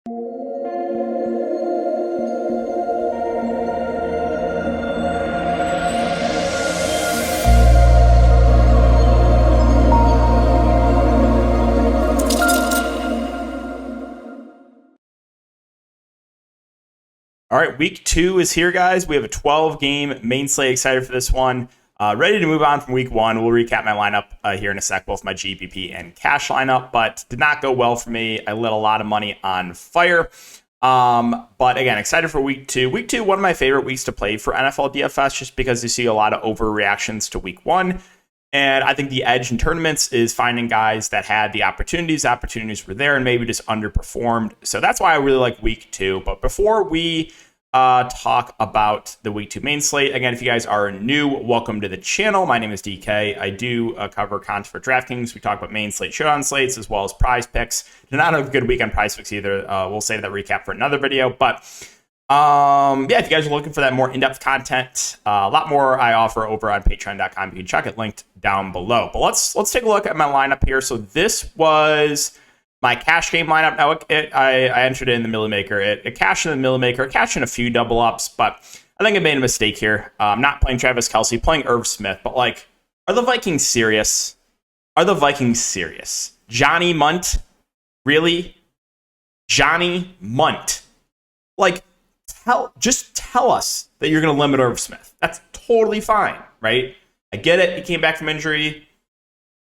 All right, week 2 is here, guys. We have a 12-game main slate. Excited for this one. Ready to move on from week 1. We'll recap my lineup here in a sec, both my GPP and cash lineup, but did not go well for me. I lit a lot of money on fire. But again, excited for week 2. Week 2, one of my favorite weeks to play for NFL DFS, just because you see a lot of overreactions to week 1. And I think the edge in tournaments is finding guys that had the opportunities. Opportunities were there and maybe just underperformed. So that's why I really like week 2. But before we talk about the week 2 main slate, again, if you guys are new, welcome to the channel. My name is DK. I do cover content for Draftkings. We talk about main slate, showdown slates, as well as prize picks. Did not have a good week on prize picks either. We'll save that recap for another video. But yeah, if you guys are looking for that more in-depth content, a lot more I offer over on patreon.com. You can check it linked down below. But let's take a look at my lineup here. So this was my cash game lineup. Now, I entered it in the Millie Maker. It cashed in the Millie Maker. It cashed in a few double ups, but I think I made a mistake here. I'm not playing Travis Kelce, playing Irv Smith. But like, are the Vikings serious? Are the Vikings serious? Johnny Munt? Really? Johnny Munt? Like, just tell us that you're going to limit Irv Smith. That's totally fine, right? I get it. He came back from injury.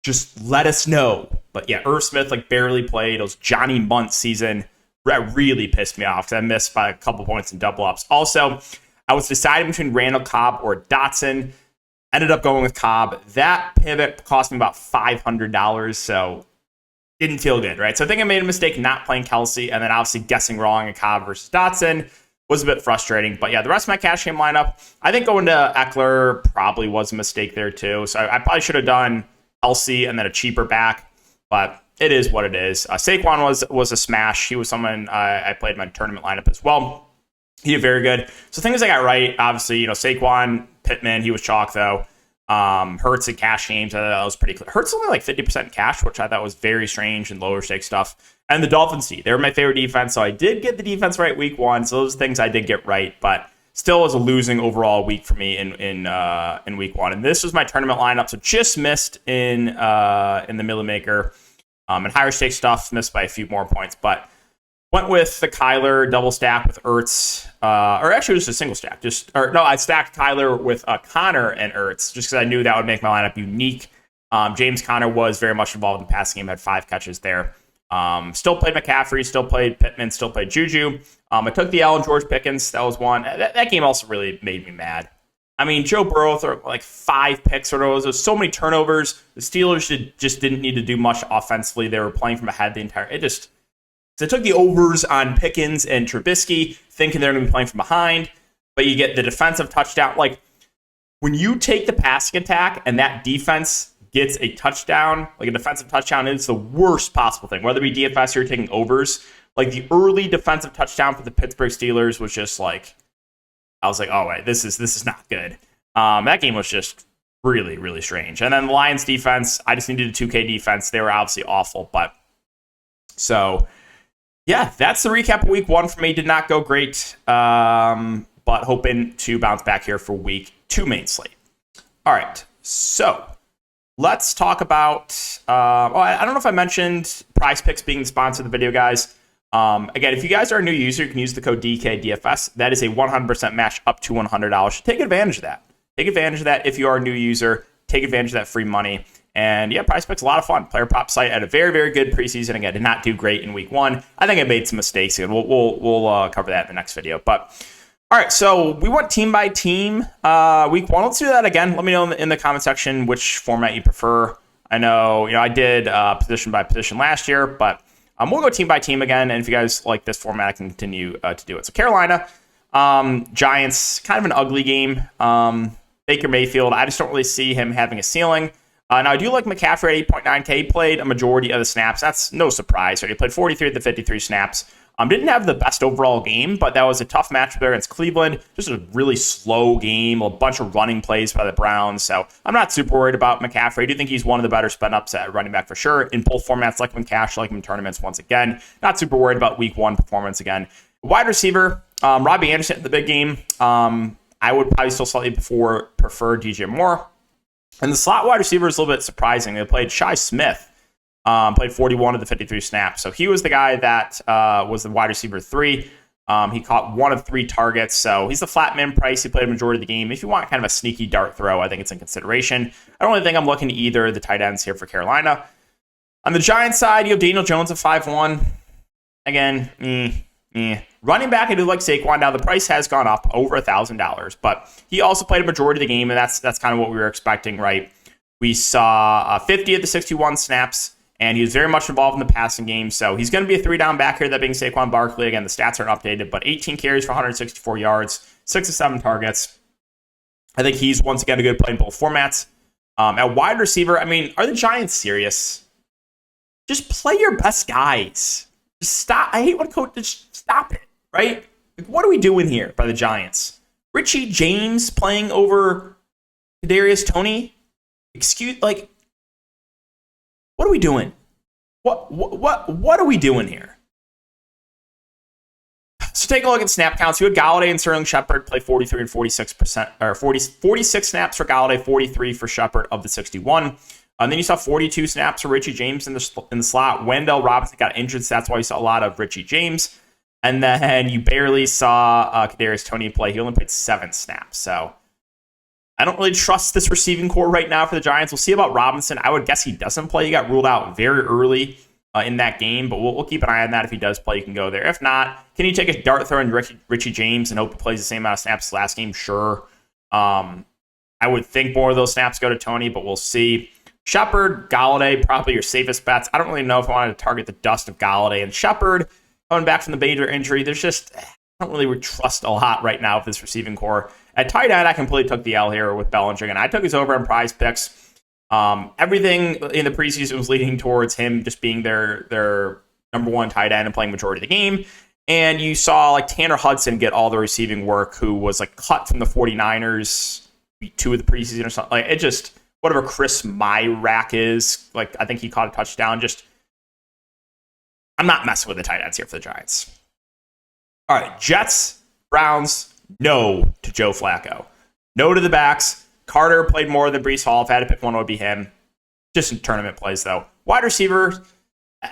Just let us know. But yeah, Irv Smith like barely played. It was Johnny Munt season. That really pissed me off because I missed by a couple points in double ups. Also, I was deciding between Randall Cobb or Dotson. Ended up going with Cobb. That pivot cost me about $500, so didn't feel good, right? So I think I made a mistake not playing Kelce, and then obviously guessing wrong in Cobb versus Dotson was a bit frustrating. But yeah, the rest of my cash game lineup, I think going to Eckler probably was a mistake there too. So I probably should have done Kelce and then a cheaper back, but it is what it is. Saquon was a smash. He was someone I played in my tournament lineup as well. He did very good. So things I got right, obviously, Saquon, Pittman, he was chalk though. Hurts and cash games, I thought that was pretty clear. Hurts only like 50% cash, which I thought was very strange and lower stake stuff. And the Dolphins D, they were my favorite defense, so I did get the defense right week 1. So those things I did get right, but still was a losing overall week for me in week 1. And this was my tournament lineup, so just missed in the Millie Maker. And higher stake stuff, missed by a few more points, but went with the Kyler double stack with Ertz, or actually it was a single stack. I stacked Kyler with Connor and Ertz just because I knew that would make my lineup unique. James Conner was very much involved in the passing game, had 5 catches there. Still played McCaffrey, still played Pittman, still played Juju. I took the L and George Pickens. That was one. That game also really made me mad. I mean, Joe Burrow threw like 5 picks or there's so many turnovers. The Steelers just didn't need to do much offensively. They were playing from ahead the entire. So I took the overs on Pickens and Trubisky, thinking they're going to be playing from behind, but you get the defensive touchdown. Like, when you take the passing attack and that defense gets a touchdown, like a defensive touchdown, it's the worst possible thing. Whether it be DFS or you're taking overs, like the early defensive touchdown for the Pittsburgh Steelers was just like, I was like, oh wait, this is not good. That game was just really, really strange. And then the Lions defense, I just needed a 2K defense. They were obviously awful, but so yeah, that's the recap of week 1 for me. Did not go great, but hoping to bounce back here for week 2 main slate. All right, so let's talk about, I don't know if I mentioned Prize Picks being the sponsor of the video, guys. Again, if you guys are a new user, you can use the code DKDFS. That is a 100% match up to $100. Take advantage of that. Take advantage of that if you are a new user. Take advantage of that free money. And yeah, Prize Picks, a lot of fun. Player prop site had a very, very good preseason. Again, did not do great in week 1. I think I made some mistakes, and we'll cover that in the next video. But all right, so we went team by team. Week 1, let's do that again. Let me know in the comment section which format you prefer. I know, I did position by position last year, but we'll go team by team again. And if you guys like this format, I can continue to do it. So Carolina, Giants, kind of an ugly game. Baker Mayfield, I just don't really see him having a ceiling. Now, I do like McCaffrey at 8.9K. He played a majority of the snaps. That's no surprise. Right? He played 43 of the 53 snaps. Didn't have the best overall game, but that was a tough match there against Cleveland. Just a really slow game, a bunch of running plays by the Browns. So I'm not super worried about McCaffrey. I do think he's one of the better spend ups at running back for sure. In both formats, like him in cash, like him in tournaments once again. Not super worried about week 1 performance again. Wide receiver, Robbie Anderson in the big game. I would probably still slightly prefer DJ Moore. And the slot wide receiver is a little bit surprising. They played Shi Smith. Played 41 of the 53 snaps. So he was the guy that was the wide receiver 3. He caught 1 of 3 targets. So he's the flat min price. He played a majority of the game. If you want kind of a sneaky dart throw, I think it's in consideration. I don't really think I'm looking to either of the tight ends here for Carolina. On the Giants side, you have Daniel Jones at 5-1. Again, running back, I do like Saquon. Now, the price has gone up over $1,000, but he also played a majority of the game, and that's kind of what we were expecting, right? We saw 50 of the 61 snaps, and he was very much involved in the passing game. So he's going to be a 3-down back here, that being Saquon Barkley. Again, the stats aren't updated, but 18 carries for 164 yards, 6 of 7 targets. I think he's, once again, a good play in both formats. At wide receiver, I mean, are the Giants serious? Just play your best guys. Just stop. I hate when coach just stop it, right? Like, what are we doing here by the Giants? Richie James playing over Kadarius Toney? What are we doing? What are we doing here? So take a look at snap counts. You had Golladay and Sterling Shepard play 43 and 46%, or 46 snaps for Golladay, 43 for Shepard of the 61. And then you saw 42 snaps for Richie James in the slot. Wendell Robinson got injured, so that's why you saw a lot of Richie James. And then you barely saw Kadarius Toney play. He only played 7 snaps. So I don't really trust this receiving core right now for the Giants. We'll see about Robinson. I would guess he doesn't play. He got ruled out very early in that game, but we'll keep an eye on that. If he does play, you can go there. If not, can you take a dart throw in Richie James and hope he plays the same amount of snaps as last game? Sure. I would think more of those snaps go to Toney, but we'll see. Shepard, Golladay, probably your safest bets. I don't really know if I wanted to target the dust of Golladay and Shepard coming back from the Bader injury. I don't really trust a lot right now with this receiving core. At tight end, I completely took the L here with Bellinger, and I took his over on prize picks. Everything in the preseason was leading towards him just being their number 1 tight end and playing majority of the game. And you saw like Tanner Hudson get all the receiving work, who was like cut from the 49ers week 2 of the preseason or something. Like, it just, whatever Chris Myrack is, like, I think he caught a touchdown. Just, I'm not messing with the tight ends here for the Giants. All right, Jets, Browns, no to Joe Flacco. No to the backs. Carter played more than Breece Hall. If I had to pick one, it would be him. Just in tournament plays, though. Wide receiver,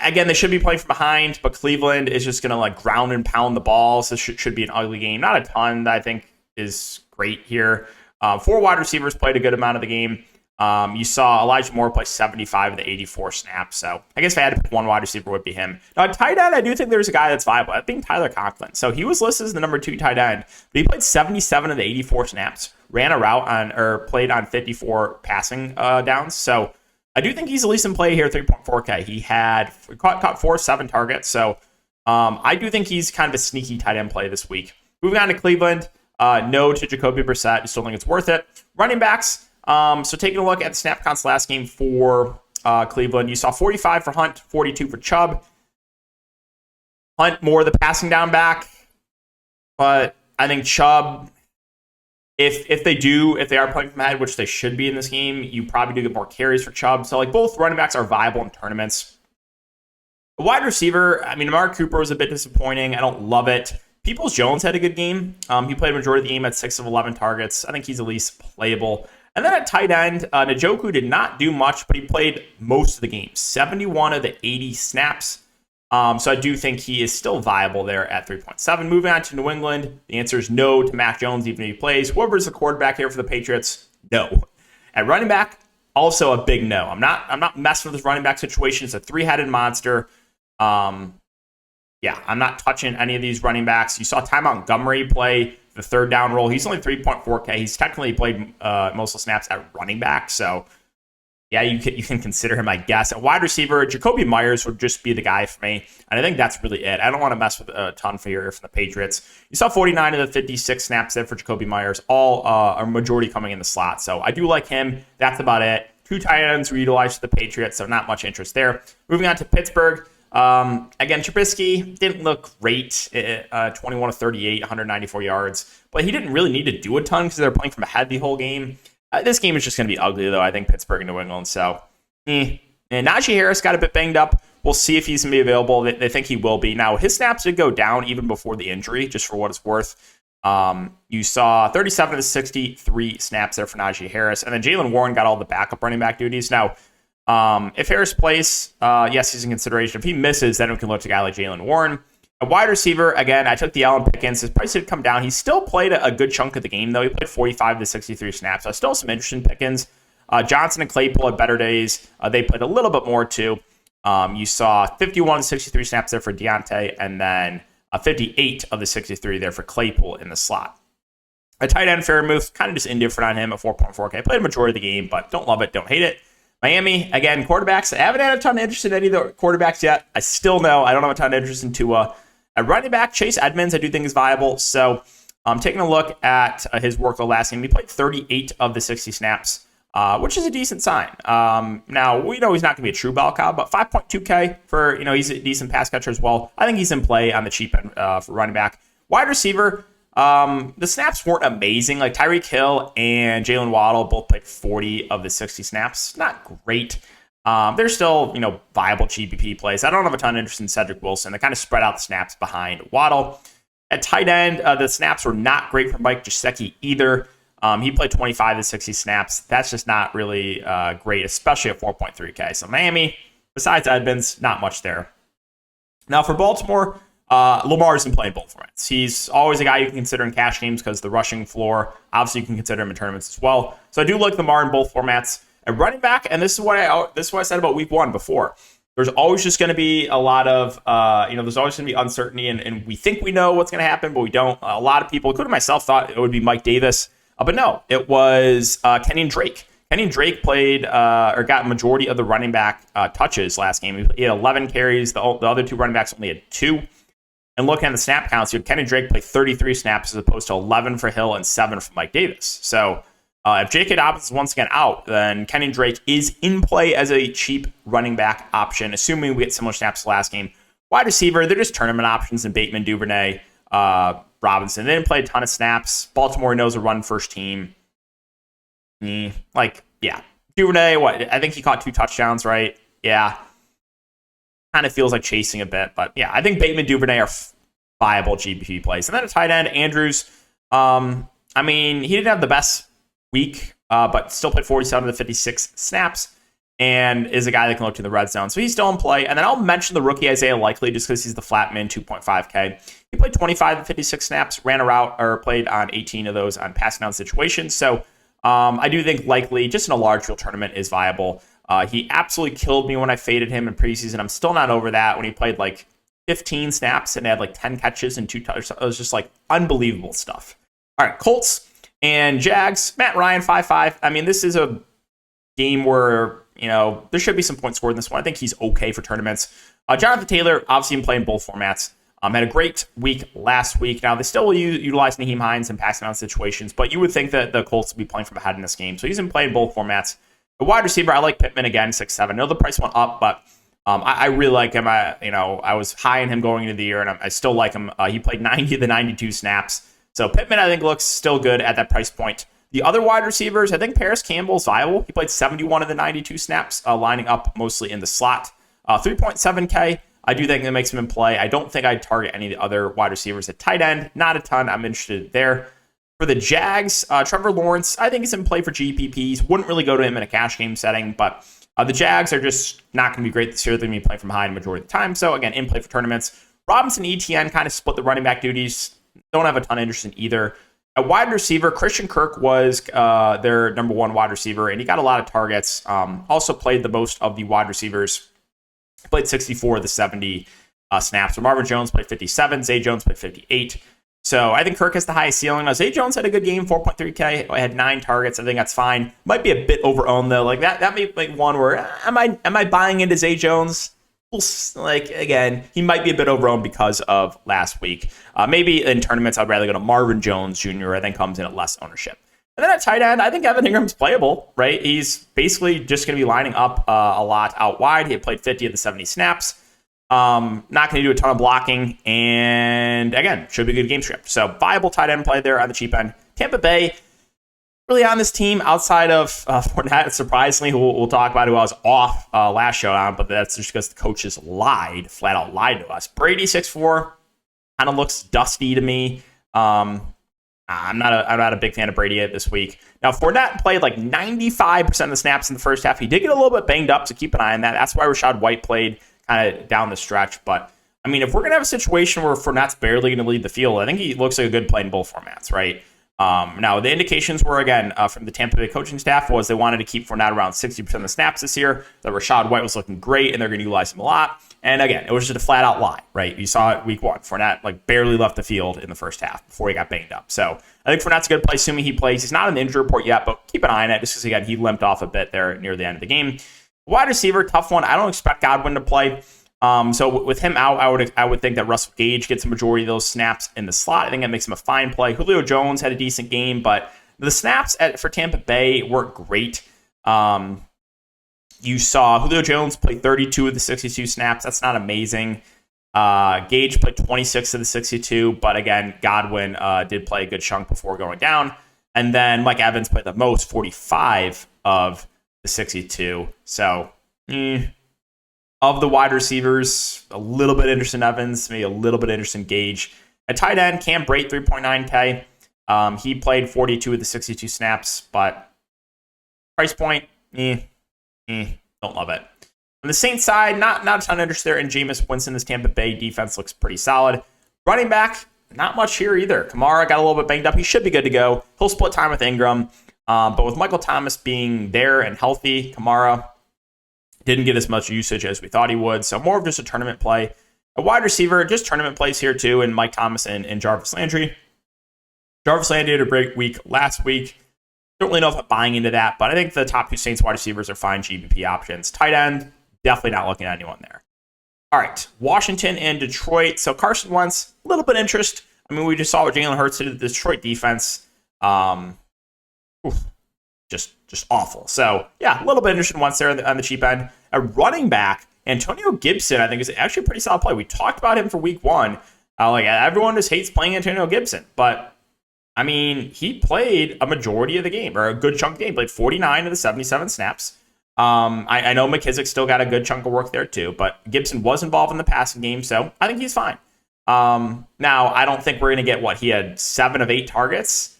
again, they should be playing from behind, but Cleveland is just going to like ground and pound the ball. So this should be an ugly game. Not a ton that I think is great here. 4 wide receivers played a good amount of the game. You saw Elijah Moore play 75 of the 84 snaps. So I guess if I had to pick one wide receiver, it would be him. Now, at tight end, I do think there's a guy that's viable. I think Tyler Conklin. So he was listed as the number 2 tight end, but he played 77 of the 84 snaps, ran a route played on 54 passing downs. So I do think he's at least in play here, 3.4K. He caught 4 of 7 targets. So I do think he's kind of a sneaky tight end play this week. Moving on to Cleveland, no to Jacoby Brissett. I still think it's worth it. Running backs. So taking a look at the snap counts last game for Cleveland, you saw 45 for Hunt, 42 for Chubb. Hunt more the passing down back, but I think Chubb, if they are playing from ahead, which they should be in this game, you probably do get more carries for Chubb. So like both running backs are viable in tournaments. The wide receiver, I mean, Amari Cooper was a bit disappointing. I don't love it. Peoples-Jones had a good game. He played a majority of the game at 6 of 11 targets. I think he's at least playable. And then at tight end, Njoku did not do much, but he played most of the game, 71 of the 80 snaps. So I do think he is still viable there at 3.7. Moving on to New England, the answer is no to Mac Jones, even if he plays. Whoever's the quarterback here for the Patriots, no. At running back, also a big no. I'm not messing with this running back situation. It's a 3-headed monster. I'm not touching any of these running backs. You saw Ty Montgomery play the 3rd down role. He's only 3.4K. He's technically played most of the snaps at running back. So, yeah, you can consider him, I guess. At wide receiver, Jacoby Myers would just be the guy for me. And I think that's really it. I don't want to mess with a ton for the Patriots. You saw 49 of the 56 snaps there for Jacoby Myers, all a majority coming in the slot. So I do like him. That's about it. 2 tight ends were utilized for the Patriots, so not much interest there. Moving on to Pittsburgh. Again, Trubisky didn't look great. 21 of 38, 194 yards, but he didn't really need to do a ton because they were playing from ahead the whole game. This game is just going to be ugly, though. I think Pittsburgh and New England. So, And Najee Harris got a bit banged up. We'll see if he's going to be available. They think he will be. Now, his snaps did go down even before the injury, just for what it's worth. You saw 37 of the 63 snaps there for Najee Harris. And then Jaylen Warren got all the backup running back duties. Now, if Harris plays, yes, he's in consideration. If he misses, then we can look to a guy like Jaylen Warren. A wide receiver, again, I took the Allen Pickens. His price did come down. He still played a good chunk of the game, though. He played 45 of the 63 snaps. So still some interest in Pickens. Johnson and Claypool had better days. They played a little bit more, too. You saw 51 of the 63 snaps there for Deontay, and then 58 of the 63 there for Claypool in the slot. A tight end, Fairmouth, kind of just indifferent on him at 4.4K. Played a majority of the game, but don't love it, don't hate it. Miami, again, quarterbacks. I haven't had a ton of interest in any of the quarterbacks yet. I still know I don't have a ton of interest in Tua. At running back, Chase Edmonds, I do think is viable. So I'm taking a look at his workload last game. He played 38 of the 60 snaps. Which is a decent sign. Now, we know he's not going to be a true bell cow, but 5.2K for, he's a decent pass catcher as well. I think he's in play on the cheap end for running back. Wide receiver, the snaps weren't amazing. Like Tyreek Hill and Jalen Waddle both played 40 of the 60 snaps. Not great. They're still, viable GPP plays. I don't have a ton of interest in Cedric Wilson. They kind of spread out the snaps behind Waddle. At tight end, the snaps were not great for Mike Gesicki either. He played 25 to 60 snaps. That's just not really great, especially at 4.3K. So Miami, besides Edmonds, not much there. Now for Baltimore, Lamar isn't playing both formats. He's always a guy you can consider in cash games because the rushing floor, obviously you can consider him in tournaments as well. So I do like Lamar in both formats. At running back, and this is what I said about week one before. There's always just going to be a lot of, there's always going to be uncertainty, and we think we know what's going to happen, but we don't. A lot of people, including myself, thought it would be Mike Davis. But no, it was Kenyon Drake. Kenyon Drake played or got a majority of the running back touches last game. He had 11 carries. The other two running backs only had 2. And looking at the snap counts, you had Kenyon Drake play 33 snaps as opposed to 11 for Hill and 7 for Mike Davis. So if J.K. Dobbins is once again out, then Kenyon Drake is in play as a cheap running back option, assuming we get similar snaps to last game. Wide receiver, they're just tournament options in Bateman, Duvernay, Robinson. They didn't play a ton of snaps. Baltimore knows a run first team. Duvernay, I think he caught 2 touchdowns, right? Yeah. Kind of feels like chasing a bit, but yeah, I think Bateman, Duvernay are viable GPP plays. And then a tight end, Andrews. He didn't have the best week, but still played 47 of the 56 snaps and is a guy that can look to the red zone. So he's still in play. And then I'll mention the rookie Isaiah Likely just because he's the flat min, 2.5K. He played 25 of 56 snaps, ran a route, or played on 18 of those on passing down situations. So I do think Likely, just in a large field tournament, is viable. He absolutely killed me when I faded him in preseason. I'm still not over that when he played like 15 snaps and had like 10 catches and 2 touchdowns. It was just like unbelievable stuff. All right, Colts and Jags. Matt Ryan, 5-5. This is a game where, there should be some points scored in this one. I think he's okay for tournaments. Jonathan Taylor, obviously been playing both formats. Had a great week last week. Now, they still will utilize Naheem Hines in passing down situations, but you would think that the Colts would be playing from ahead in this game. So he's been playing both formats. The wide receiver, I like Pittman again, 6-7. I know the price went up, but I really like him. I was high in him going into the year, and I still like him. He played 90 of the 92 snaps. So Pittman, I think, looks still good at that price point. The other wide receivers, I think Paris Campbell's viable. He played 71 of the 92 snaps, lining up mostly in the slot. 3.7K, I do think that makes him in play. I don't think I'd target any of the other wide receivers at tight end. Not a ton. I'm interested there. For the Jags, Trevor Lawrence, I think he's in play for GPPs. Wouldn't really go to him in a cash game setting, but the Jags are just not going to be great this year. They're going to be playing from behind the majority of the time. So, again, in play for tournaments. Robinson and ETN kind of split the running back duties. Don't have a ton of interest in either. At wide receiver, Christian Kirk was their number 1 wide receiver, and he got a lot of targets. Also played the most of the wide receivers. Played 64 of the 70 snaps. So Marvin Jones played 57. Zay Jones played 58. So I think Kirk has the highest ceiling. Now, Zay Jones had a good game, 4.3K. I had 9 targets. I think that's fine. Might be a bit overowned, though. Like that may be like one where, am I buying into Zay Jones? Again, he might be a bit overowned because of last week. Maybe in tournaments, I'd rather go to Marvin Jones Jr. I think comes in at less ownership. And then at tight end, I think Evan Ingram's playable, right? He's basically just going to be lining up a lot out wide. He had played 50 of the 70 snaps. Not going to do a ton of blocking. And again, should be a good game script. So viable tight end play there on the cheap end. Tampa Bay, really on this team outside of Fournette, surprisingly, who we'll talk about, who I was off last showdown, but that's just because the coaches flat out lied to us. Brady 6'4", kind of looks dusty to me. I'm not a big fan of Brady this week. Now, Fournette played like 95% of the snaps in the first half. He did get a little bit banged up, so keep an eye on that. That's why Rachaad White played kind of down the stretch. But, I mean, if we're going to have a situation where Fournette's barely going to lead the field, I think he looks like a good play in both formats, right? Now, the indications were, again, from the Tampa Bay coaching staff was they wanted to keep Fournette around 60% of the snaps this year. That Rachaad White was looking great, and they're going to utilize him a lot. And again, it was just a flat-out lie, right? You saw it week one. Fournette barely left the field in the first half before he got banged up. So I think Fournette's a good play, assuming he plays. He's not in the injury report yet, but keep an eye on it just because, again, he limped off a bit there near the end of the game. Wide receiver, tough one. I don't expect Godwin to play. So with him out, I would think that Russell Gage gets a majority of those snaps in the slot. I think that makes him a fine play. Julio Jones had a decent game, but the snaps for Tampa Bay weren't great. You saw Julio Jones play 32 of the 62 snaps. That's not amazing. Gage played 26 of the 62, but again, Godwin did play a good chunk before going down. And then Mike Evans played the most, 45 of the 62. So, of the wide receivers, a little bit interested in Evans, maybe a little bit interested in Gage. At tight end, Cam Brate, 3.9K. He played 42 of the 62 snaps, but price point, don't love it. On the Saints side, not a ton of interest there in Jameis Winston. This Tampa Bay defense looks pretty solid. Running back, not much here either. Kamara got a little bit banged up. He should be good to go. He'll split time with Ingram. But with Michael Thomas being there and healthy, Kamara didn't get as much usage as we thought he would. So more of just a tournament play. A wide receiver, just tournament plays here too, and Mike Thomas and Jarvis Landry. Jarvis Landry had a great week last week. Don't really know if I'm buying into that, but I think the top two Saints wide receivers are fine GBP options. Tight end, definitely not looking at anyone there. All right, Washington and Detroit. So Carson Wentz, a little bit of interest. I mean, we just saw what Jalen Hurts did to the Detroit defense. Just awful. So, yeah, a little bit interested in Wentz there on the cheap end. A running back, Antonio Gibson, I think is actually a pretty solid play. We talked about him for week one. Everyone just hates playing Antonio Gibson, but I mean, he played a majority of the game, or a good chunk of the game. Played 49 of the 77 snaps. I know McKissick still got a good chunk of work there too, but Gibson was involved in the passing game, so I think he's fine. Now, I don't think we're going to get he had 7 of 8 targets.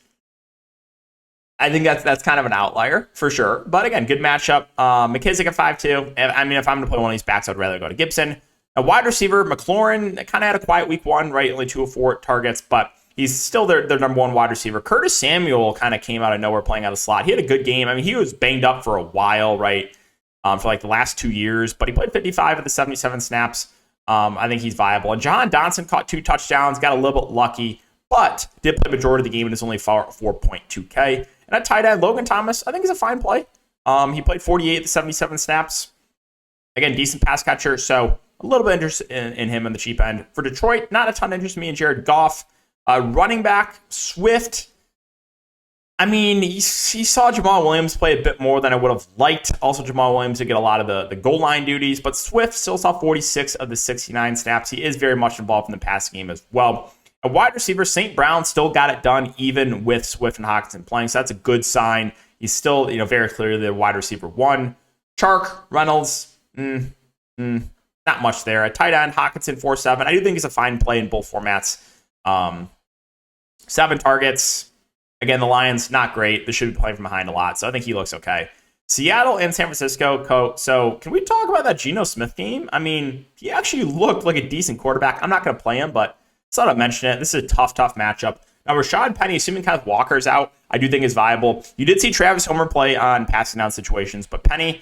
I think that's kind of an outlier for sure. But again, good matchup. McKissick at 5-2. I mean, if I'm going to play one of these backs, I'd rather go to Gibson. A wide receiver, McLaurin, kind of had a quiet week one, right? Only 2 of 4 targets, but he's still their number one wide receiver. Curtis Samuel kind of came out of nowhere playing out of the slot. He had a good game. I mean, he was banged up for a while, right? For the last 2 years, but he played 55 of the 77 snaps. I think he's viable. And John Donson caught 2 touchdowns, got a little bit lucky, but did play majority of the game and is only 4.2K. And at tight end, Logan Thomas, I think is a fine play. He played 48 of the 77 snaps. Again, decent pass catcher, so a little bit interest in him on the cheap end. For Detroit, not a ton of interest in me and Jared Goff. Running back, Swift. I mean, you saw Jamal Williams play a bit more than I would have liked. Also, Jamal Williams did get a lot of the goal line duties, but Swift still saw 46 of the 69 snaps. He is very much involved in the passing game as well. A wide receiver, St. Brown, still got it done even with Swift and Hockenson playing, so that's a good sign. He's still, very clearly the wide receiver 1. Chark, Reynolds, not much there. At tight end, Hockenson 4-7. I do think he's a fine play in both formats. 7 targets. Again, the Lions, not great. They should be playing from behind a lot, so I think he looks okay. Seattle and San Francisco. So can we talk about that Geno Smith game? I mean, he actually looked like a decent quarterback. I'm not going to play him, but I thought I'd mention it. This is a tough matchup. Now, Rashad Penny, assuming kind of Walker's out, I do think is viable. You did see Travis Homer play on passing down situations, but Penny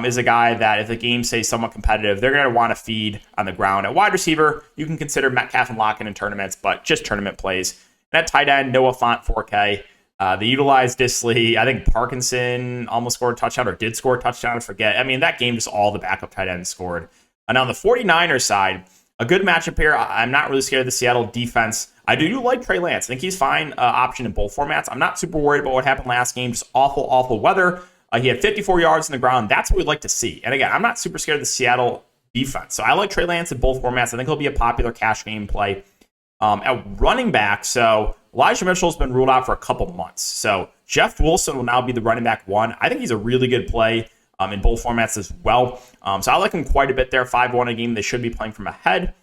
is a guy that if the game stays somewhat competitive, they're going to want to feed on the ground. At wide receiver, you can consider Metcalf and Lockett in tournaments, but just tournament plays. And at tight end, Noah Fant, 4K. They utilized Disley. I think Parkinson almost scored a touchdown or did score a touchdown. I forget. I mean, that game, just all the backup tight ends scored. And on the 49ers side, a good matchup here. I'm not really scared of the Seattle defense. I do like Trey Lance. I think he's fine option in both formats. I'm not super worried about what happened last game. Just awful weather. He had 54 yards in the ground. That's what we'd like to see. And again, I'm not super scared of the Seattle defense. So I like Trey Lance in both formats. I think he'll be a popular cash game play. At running back, so Elijah Mitchell's been ruled out for a couple months. So Jeff Wilson will now be the running back 1. I think he's a really good play in both formats as well. So I like him quite a bit there. 5-1 a game. They should be playing from ahead.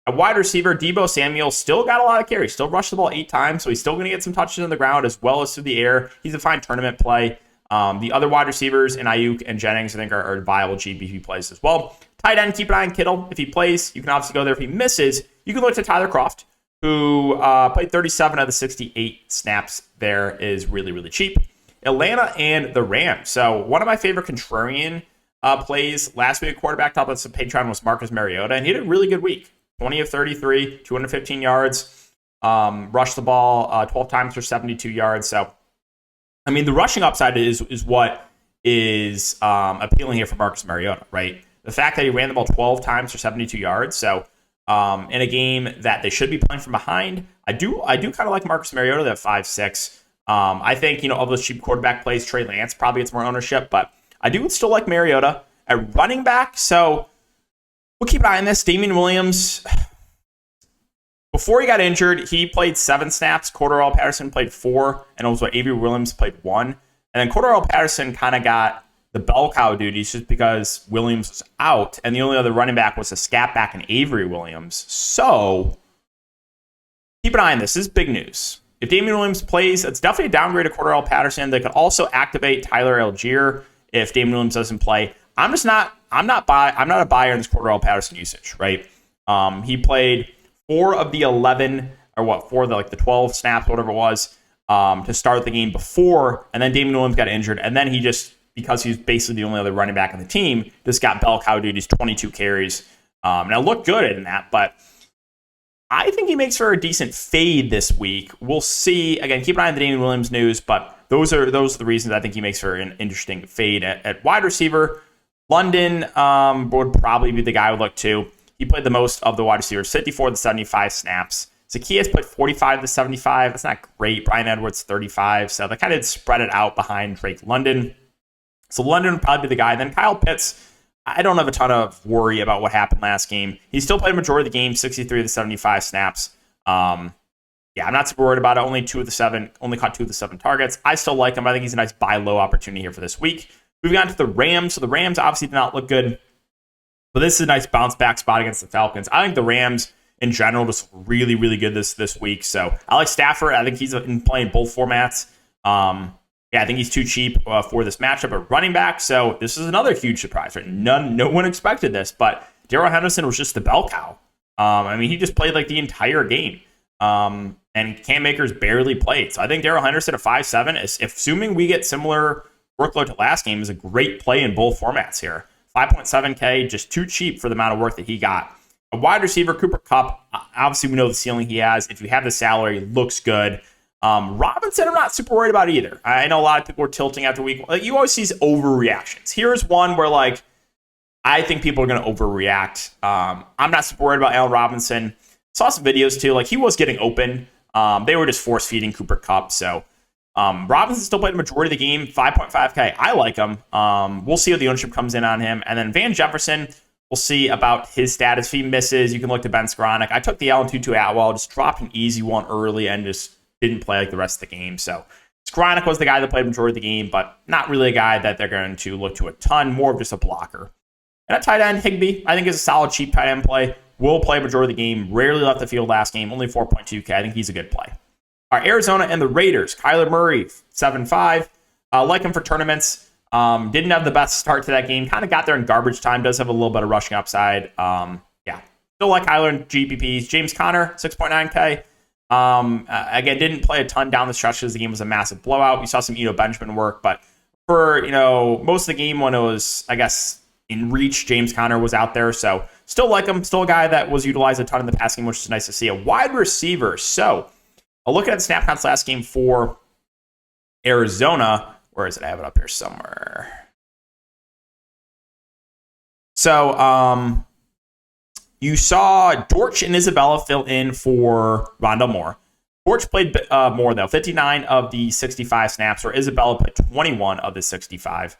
At wide receiver, Deebo Samuel still got a lot of carries. Still rushed the ball 8 times, so he's still going to get some touches on the ground as well as through the air. He's a fine tournament play. The other wide receivers in Ayuk and Jennings, I think, are viable GBP plays as well. Tight end, keep an eye on Kittle. If he plays, you can obviously go there. If he misses, you can look to Tyler Kroft, who played 37 of the 68 snaps there, is really, really cheap. Atlanta and the Rams. So one of my favorite contrarian plays last week, quarterback top of the Patreon, was Marcus Mariota, and he had a really good week. 20 of 33, 215 yards, rushed the ball 12 times for 72 yards. So, I mean, the rushing upside is what is appealing here for Marcus Mariota, right? The fact that he ran the ball 12 times for 72 yards. So, in a game that they should be playing from behind, I do kind of like Marcus Mariota, that 5-6. I think, of those cheap quarterback plays, Trey Lance probably gets more ownership, but I do still like Mariota at running back. So we'll keep an eye on this. Damian Williams, before he got injured, he played 7 snaps. Cordarrelle Patterson played 4, and it was Avery Williams played 1. And then Cordarrelle Patterson kind of got the bell cow duties just because Williams was out, and the only other running back was a scat back in Avery Williams. So keep an eye on this. This is big news. If Damian Williams plays, it's definitely a downgrade to Cordarrelle Patterson. They could also activate Tyler Algier if Damian Williams doesn't play. I'm not a buyer in this Cordarrelle Patterson usage, right? He played 4 of the 11, or 4 of the 12 snaps, whatever it was, to start the game before, and then Damian Williams got injured, and then he just, because he's basically the only other running back on the team, just got bell cow duties, 22 carries. Now looked good in that, but I think he makes for a decent fade this week. We'll see. Again, keep an eye on the Damian Williams news, but those are the reasons I think he makes for an interesting fade. At wide receiver, London would probably be the guy I would look to. He played the most of the wide receivers, 54 to 75 snaps. Zacchaeus played 45 to 75. That's not great. Bryan Edwards, 35. So they kind of spread it out behind Drake London. So London would probably be the guy. Then Kyle Pitts, I don't have a ton of worry about what happened last game. He still played a majority of the game, 63 to 75 snaps. I'm not super worried about it. Only caught 2 of the 7 targets. I still like him. I think he's a nice buy low opportunity here for this week. Moving on to the Rams. So the Rams obviously did not look good, but this is a nice bounce back spot against the Falcons. I think the Rams in general just really, really good this week. So I like Stafford. I think he's playing both formats. I think he's too cheap for this matchup at running back. So this is another huge surprise, right? No one expected this, but Darrell Henderson was just the bell cow. He just played the entire game. And Cam Akers barely played. So I think Darrell Henderson at 5.7, assuming we get similar workload to last game, is a great play in both formats here. 5.7K, just too cheap for the amount of work that he got. A wide receiver, Cooper Kupp, obviously we know the ceiling he has. If you have the salary, looks good. Robinson, I'm not super worried about either. I know a lot of people are tilting after week. You always see these overreactions. Here's one where I think people are going to overreact. I'm not super worried about Allen Robinson. Saw some videos too. He was getting open. They were just force feeding Cooper Kupp. So Robinson still played the majority of the game. 5.5K. I like him. We'll see what the ownership comes in on him. And then Van Jefferson, we'll see about his status. If he misses, you can look to Ben Skoranek. I took the Allen Tutu Atwell, just dropped an easy one early and just didn't play the rest of the game. So Skoranek was the guy that played the majority of the game, but not really a guy that they're going to look to a ton, more of just a blocker. And at tight end, Higbee, I think is a solid, cheap tight end play. Will play majority of the game. Rarely left the field last game. Only 4.2K. I think he's a good play. All right, Arizona and the Raiders. Kyler Murray, 7.5. Like him for tournaments. Didn't have the best start to that game. Kind of got there in garbage time. Does have a little bit of rushing upside. Still like Kyler in GPPs. James Conner, 6.9K. Again, didn't play a ton down the stretch because the game was a massive blowout. We saw some Eno Benjamin work, but for most of the game when it was, I guess, in reach, James Conner was out there. So still like him. Still a guy that was utilized a ton in the passing game, which is nice to see. A wide receiver. So I'll look at the snap counts last game for Arizona. Where is it? I have it up here somewhere. So you saw Dortch and Isabella fill in for Rondale Moore. Dortch played more, though. 59 of the 65 snaps, where Isabella played 21 of the 65.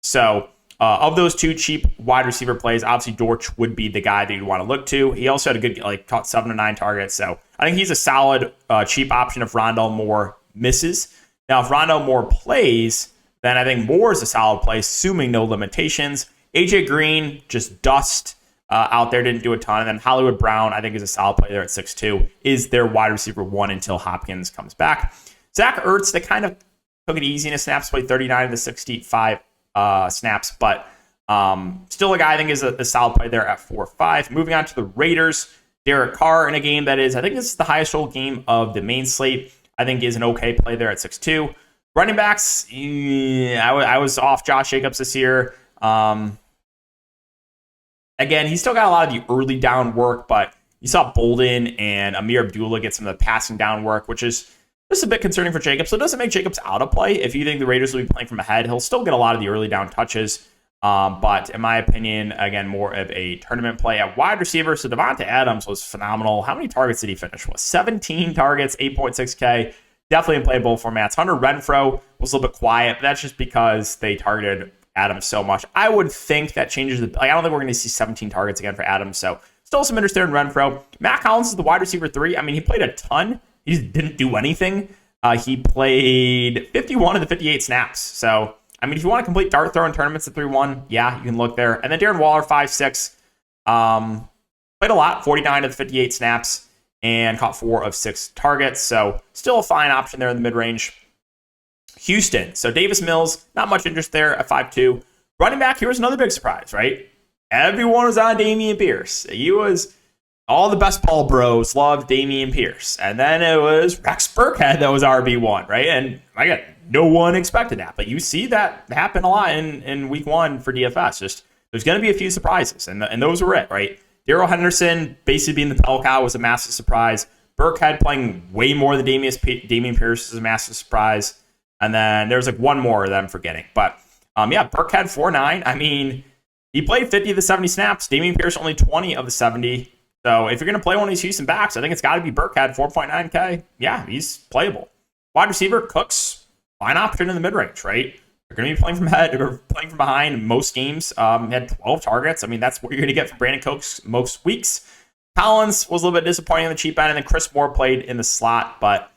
So Of those two cheap wide receiver plays, obviously Dortch would be the guy that you'd want to look to. He also had a good, caught 7 to 9 targets. So I think he's a solid cheap option if Rondale Moore misses. Now, if Rondale Moore plays, then I think Moore is a solid play, assuming no limitations. AJ Green, just dust out there, didn't do a ton. And then Hollywood Brown, I think, is a solid play there at 6'2", is their wide receiver 1 until Hopkins comes back. Zach Ertz, they kind of took it easy in his snaps, played 39 of the 65 snaps, but still a guy I think is a solid play there at 4-5. Moving on to the Raiders, Derek Carr in a game that is, I think this is the highest rolled game of the main slate. I think is an okay play there at 6'2". Running backs, I was off Josh Jacobs this year. Again, he still got a lot of the early down work, but you saw Bolden and Amir Abdullah get some of the passing down work, which is just a bit concerning for Jacobs. So it doesn't make Jacobs out of play. If you think the Raiders will be playing from ahead, he'll still get a lot of the early down touches. But in my opinion, again, more of a tournament play at wide receiver. So Devontae Adams was phenomenal. How many targets did he finish with? 17 targets, 8.6K. Definitely in play both formats. Hunter Renfrow was a little bit quiet, but that's just because they targeted Adams so much. I would think that changes the... I don't think we're going to see 17 targets again for Adams. So still some interest there in Renfrow. Matt Collins is the wide receiver 3. I mean, he played a ton. He just didn't do anything. He played 51 of the 58 snaps. So, I mean, if you want to complete dart throw in tournaments at 3-1, yeah, you can look there. And then Darren Waller, 5'6", played a lot, 49 of the 58 snaps, and caught 4 of 6 targets. So, still a fine option there in the mid-range. Houston. So, Davis Mills, not much interest there at 5'2". Running back, here was another big surprise, right? Everyone was on Dameon Pierce. He was... All the best ball bros loved Dameon Pierce. And then it was Rex Burkhead that was RB1, right? And I got no one expected that. But you see that happen a lot in week 1 for DFS. Just there's going to be a few surprises. And those were it, right? Darrell Henderson basically being the bell cow was a massive surprise. Burkhead playing way more than Dameon Pierce is a massive surprise. And then there's like one more that I'm forgetting. But yeah, Burkhead 4'9". I mean, he played 50 of the 70 snaps. Dameon Pierce only 20 of the 70. So if you're going to play one of these Houston backs, I think it's got to be Burkhead, 4.9K. Yeah, he's playable. Wide receiver, Cooks, fine option in the mid-range, right? They're going to be playing from ahead or playing from behind in most games. He had 12 targets. I mean, that's what you're going to get from Brandon Cooks most weeks. Collins was a little bit disappointing on the cheap end, and then Chris Moore played in the slot. But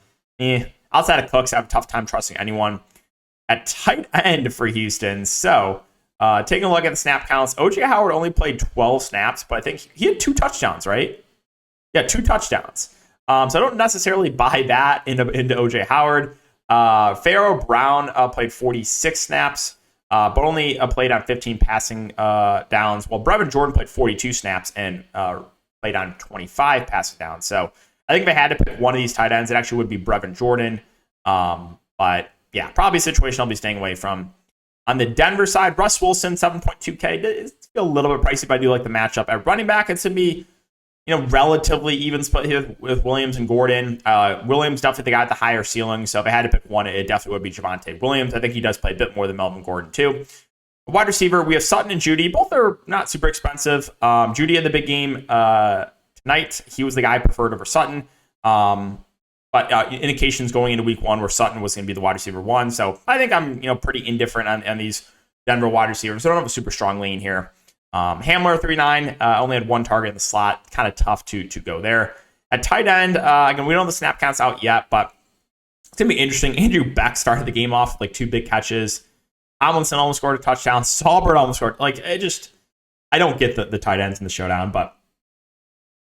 outside of Cooks, I have a tough time trusting anyone. At tight end for Houston, so... taking a look at the snap counts, O.J. Howard only played 12 snaps, but I think he had 2 touchdowns, right? Yeah, 2 touchdowns. So I don't necessarily buy that into O.J. Howard. Pharaoh Brown played 46 snaps, but only played on 15 passing downs, while Brevin Jordan played 42 snaps and played on 25 passing downs. So I think if I had to pick one of these tight ends, it actually would be Brevin Jordan. But yeah, probably a situation I'll be staying away from. On the Denver side, Russ Wilson, 7.2K. It's a little bit pricey, but I do like the matchup. At running back, it's going to be, relatively even split here with Williams and Gordon. Williams definitely the guy at the higher ceiling, so if I had to pick one, it definitely would be Javonte Williams. I think he does play a bit more than Melvin Gordon, too. Wide receiver, we have Sutton and Judy. Both are not super expensive. Judy had the big game tonight. He was the guy I preferred over Sutton. But indications going into week 1 where Sutton was going to be the wide receiver 1. So I think I'm pretty indifferent on these Denver wide receivers. I don't have a super strong lean here. Hamler 3.9 only had 1 target in the slot. Kind of tough to go there. At tight end, again, we don't have the snap counts out yet, but it's going to be interesting. Andrew Beck started the game off with like 2 big catches. Tomlinson almost scored a touchdown. Saubert almost scored. I don't get the tight ends in the showdown, but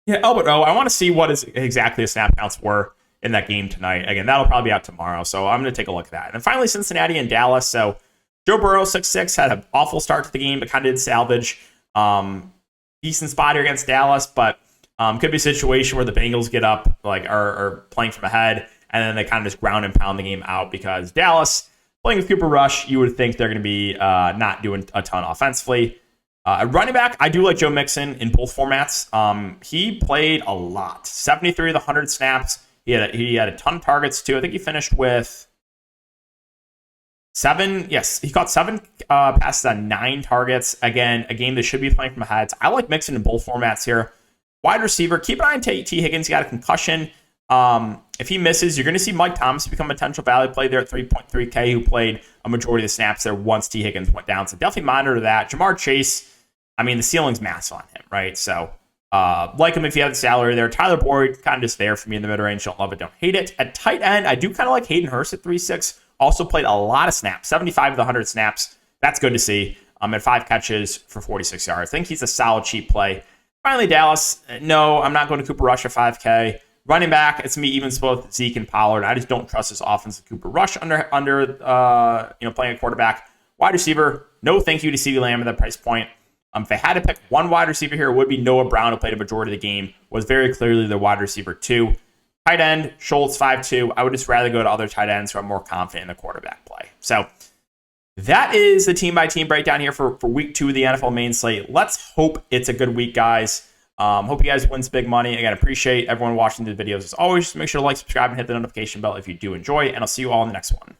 yeah, Albert O, I want to see what exactly the snap counts were in that game tonight. Again, that'll probably be out tomorrow, so I'm going to take a look at that. And finally, Cincinnati and Dallas. So Joe Burrow, 6'6", had an awful start to the game, but kind of did salvage. Decent spot here against Dallas, but could be a situation where the Bengals get up, are playing from ahead, and then they kind of just ground and pound the game out because Dallas, playing with Cooper Rush, you would think they're going to be not doing a ton offensively. At running back, I do like Joe Mixon in both formats. He played a lot, 73 of the 100 snaps. He had a ton of targets, too. I think he finished with 7. Yes, he caught 7 passes on 9 targets. Again, a game that should be playing from ahead. So I like Mixon in both formats here. Wide receiver, keep an eye on T. Higgins. He got a concussion. If he misses, you're going to see Mike Thomas become a potential value play there at 3.3K, who played a majority of the snaps there once T. Higgins went down. So definitely monitor that. Jamar Chase, I mean, the ceiling's massive on him, right? So like him if you have the salary there. Tyler Boyd, kind of just there for me in the mid-range. Don't love it, don't hate it. At tight end, I do kind of like Hayden Hurst at 3.6. Also played a lot of snaps, 75 of the 100 snaps. That's good to see. At 5 catches for 46 yards. I think he's a solid, cheap play. Finally, Dallas. No, I'm not going to Cooper Rush at 5K. Running back, it's me even split with Zeke and Pollard. I just don't trust this offense with Cooper Rush under playing a quarterback. Wide receiver, no thank you to CeeDee Lamb at that price point. If I had to pick one wide receiver here, it would be Noah Brown, who played a majority of the game, was very clearly the wide receiver 2. Tight end, Schultz 5.2. I would just rather go to other tight ends who are more confident in the quarterback play. So that is the team-by-team breakdown here for week 2 of the NFL main slate. Let's hope it's a good week, guys. Hope you guys win some big money. Again, appreciate everyone watching the videos. As always, just make sure to like, subscribe, and hit the notification bell if you do enjoy. And I'll see you all in the next one.